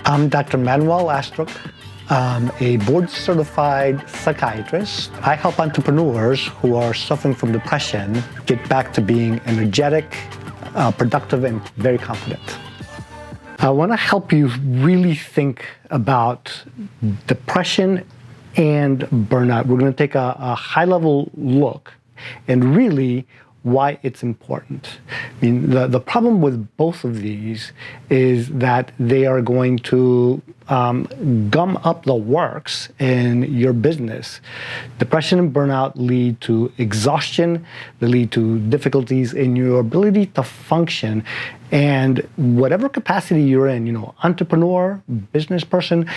I'm Dr. Manuel Astruc. I'm a board-certified psychiatrist. I help entrepreneurs who are suffering from depression get back to being energetic, productive, and very confident. I want to help you really think about depression and burnout. We're going to take a high-level look and really why it's important. I mean, the problem with both of these is that they are going to gum up the works in your business. Depression and burnout lead to exhaustion, they lead to difficulties in your ability to function, and whatever capacity you're in, entrepreneur, business person,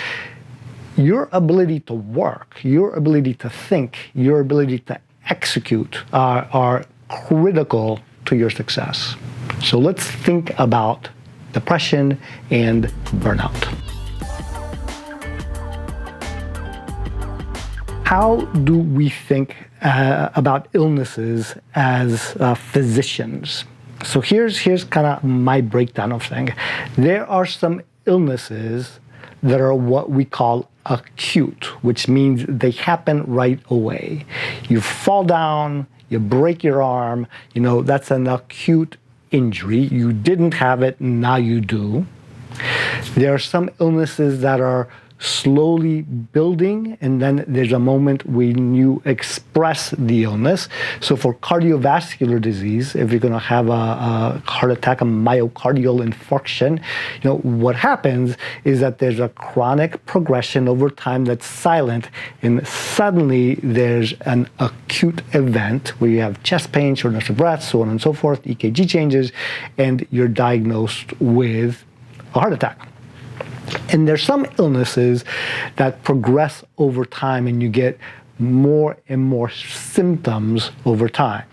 your ability to work, your ability to think, your ability to execute are critical to your success. So let's think about depression and burnout. How do we think about illnesses as physicians? So here's kind of my breakdown of things. There are some illnesses that are what we call acute, which means they happen right away. You fall down, you break your arm, that's an acute injury. You didn't have it, now you do. There are some illnesses that are slowly building, and then there's a moment when you express the illness. So for cardiovascular disease, if you're going to have a heart attack, a myocardial infarction, what happens is that there's a chronic progression over time that's silent, and suddenly there's an acute event where you have chest pain, shortness of breath, so on and so forth, EKG changes, and you're diagnosed with a heart attack. And there's some illnesses that progress over time and you get more and more symptoms over time.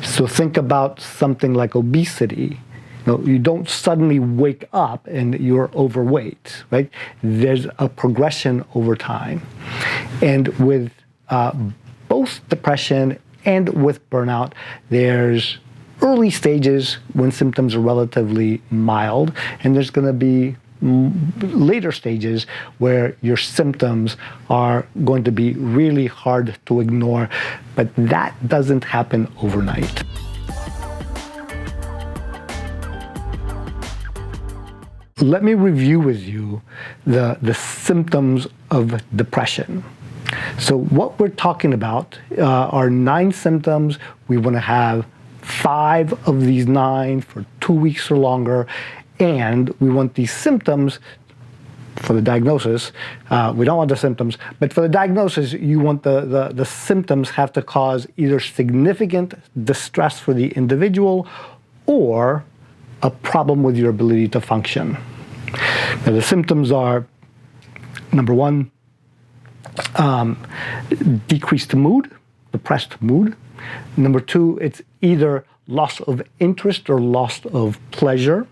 So think about something like obesity. You don't suddenly wake up and you're overweight, right? There's a progression over time. And with both depression and with burnout, there's early stages when symptoms are relatively mild, and there's going to be later stages where your symptoms are going to be really hard to ignore, but that doesn't happen overnight. Let me review with you the symptoms of depression. So what we're talking about are 9 symptoms. We want to have 5 of these 9 for 2 weeks or longer. And we want these symptoms for the diagnosis. We don't want the symptoms, but for the diagnosis, you want the symptoms have to cause either significant distress for the individual or a problem with your ability to function. Now, the symptoms are, number 1, decreased mood, depressed mood. Number 2, it's either loss of interest or loss of pleasure.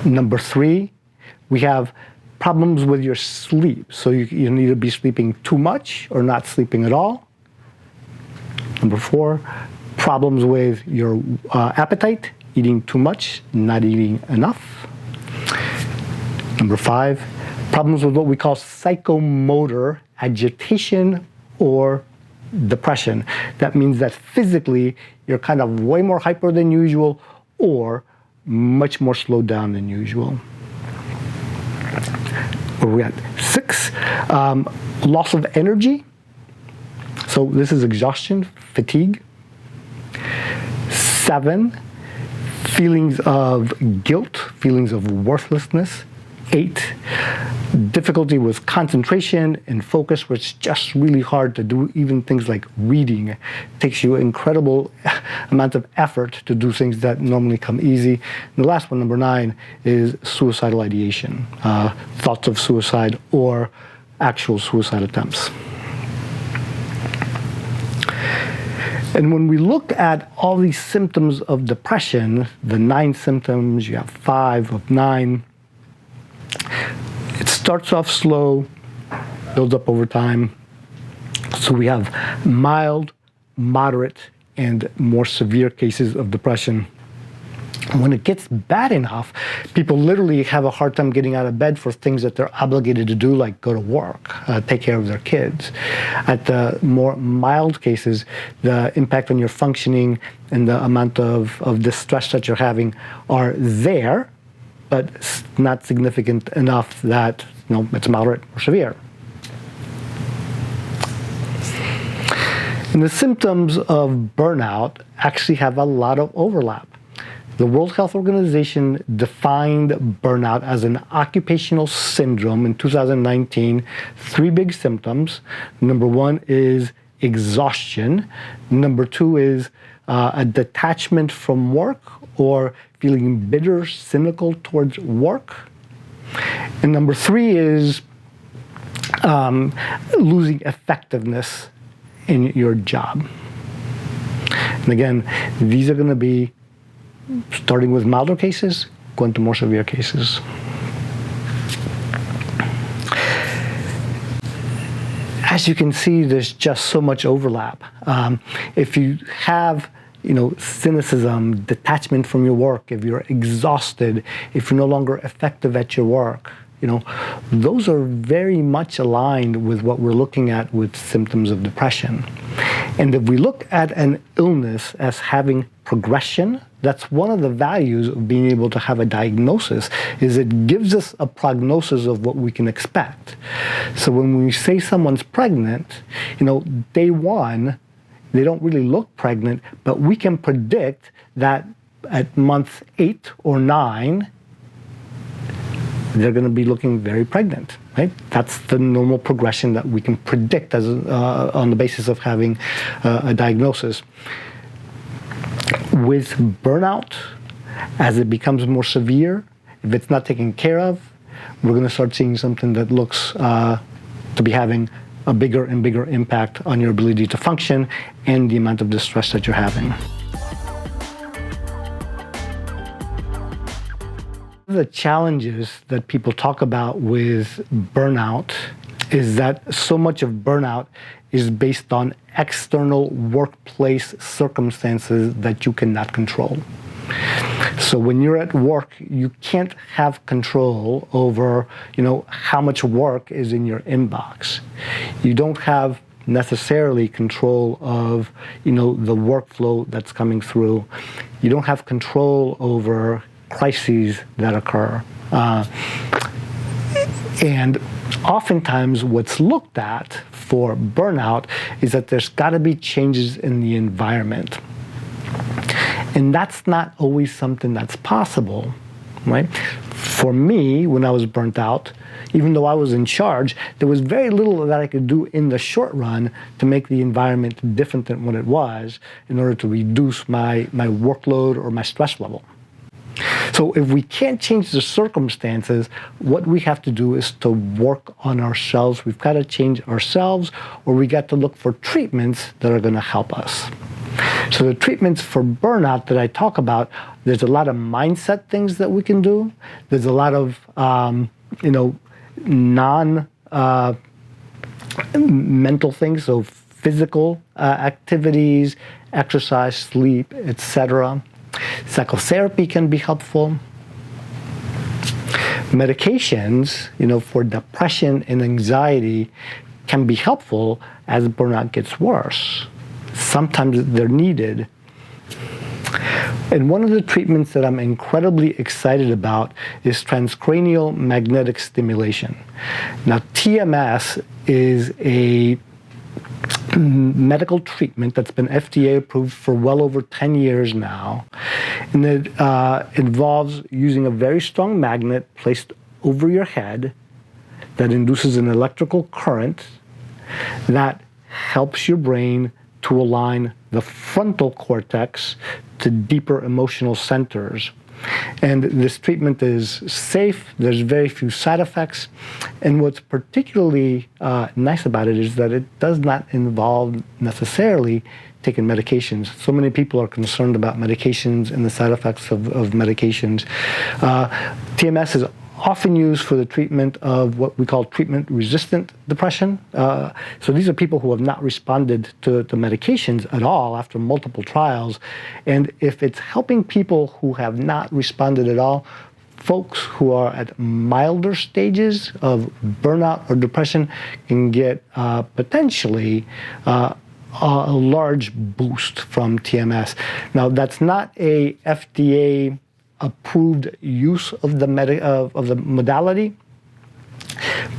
Number 3, we have problems with your sleep. So you need to be sleeping too much or not sleeping at all. Number 4, problems with your appetite, eating too much, not eating enough. Number 5, problems with what we call psychomotor agitation or depression. That means that physically you're kind of way more hyper than usual or much more slowed down than usual. Where we at? 6, loss of energy. So this is exhaustion, fatigue. 7, feelings of guilt, feelings of worthlessness. 8, difficulty with concentration and focus, where it's just really hard to do even things like reading. It takes you incredible amounts of effort to do things that normally come easy. And the last one, number 9, is suicidal ideation, thoughts of suicide or actual suicide attempts. And when we look at all these symptoms of depression, the 9 symptoms, you have 5 of 9, it starts off slow, builds up over time. So we have mild, moderate, and more severe cases of depression. When it gets bad enough, people literally have a hard time getting out of bed for things that they're obligated to do, like go to work, take care of their kids. At the more mild cases, the impact on your functioning and the amount of distress that you're having are there, but not significant enough that it's moderate or severe. And the symptoms of burnout actually have a lot of overlap. The World Health Organization defined burnout as an occupational syndrome in 2019. 3 big symptoms. Number 1 is exhaustion. Number 2 is a detachment from work or feeling bitter, cynical towards work. And number 3 is losing effectiveness in your job. And again, these are going to be starting with milder cases, going to more severe cases. As you can see, there's just so much overlap. If you have cynicism, detachment from your work, if you're exhausted, if you're no longer effective at your work, those are very much aligned with what we're looking at with symptoms of depression. And if we look at an illness as having progression, that's one of the values of being able to have a diagnosis, is it gives us a prognosis of what we can expect. So when we say someone's pregnant, day 1, they don't really look pregnant, but we can predict that at month 8 or 9, they're going to be looking very pregnant, right? That's the normal progression that we can predict as on the basis of having a diagnosis. With burnout, as it becomes more severe, if it's not taken care of, we're going to start seeing something that looks to be having a bigger and bigger impact on your ability to function and the amount of distress that you're having. The challenges that people talk about with burnout is that so much of burnout is based on external workplace circumstances that you cannot control. So when you're at work, you can't have control over, how much work is in your inbox. You don't have necessarily control of, the workflow that's coming through. You don't have control over crises that occur. And oftentimes what's looked at for burnout is that there's got to be changes in the environment. And that's not always something that's possible, right? For me, when I was burnt out, even though I was in charge, there was very little that I could do in the short run to make the environment different than what it was in order to reduce my workload or my stress level. So if we can't change the circumstances, what we have to do is to work on ourselves. We've got to change ourselves, or we got to look for treatments that are going to help us. So the treatments for burnout that I talk about, there's a lot of mindset things that we can do. There's a lot of, mental things, so physical activities, exercise, sleep, etc. Psychotherapy can be helpful. Medications, for depression and anxiety can be helpful as burnout gets worse. Sometimes they're needed. And one of the treatments that I'm incredibly excited about is transcranial magnetic stimulation. Now, TMS is a medical treatment that's been FDA approved for well over 10 years now. And it involves using a very strong magnet placed over your head that induces an electrical current that helps your brain to align the frontal cortex to deeper emotional centers. And this treatment is safe, there's very few side effects, and what's particularly nice about it is that it does not involve necessarily taking medications. So many people are concerned about medications and the side effects of medications. TMS is often used for the treatment of what we call treatment-resistant depression. So these are people who have not responded to medications at all after multiple trials. And if it's helping people who have not responded at all, folks who are at milder stages of burnout or depression can get potentially a large boost from TMS. Now, that's not a FDA approved use of the modality,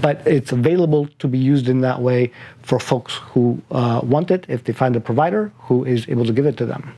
but it's available to be used in that way for folks who want it if they find a provider who is able to give it to them.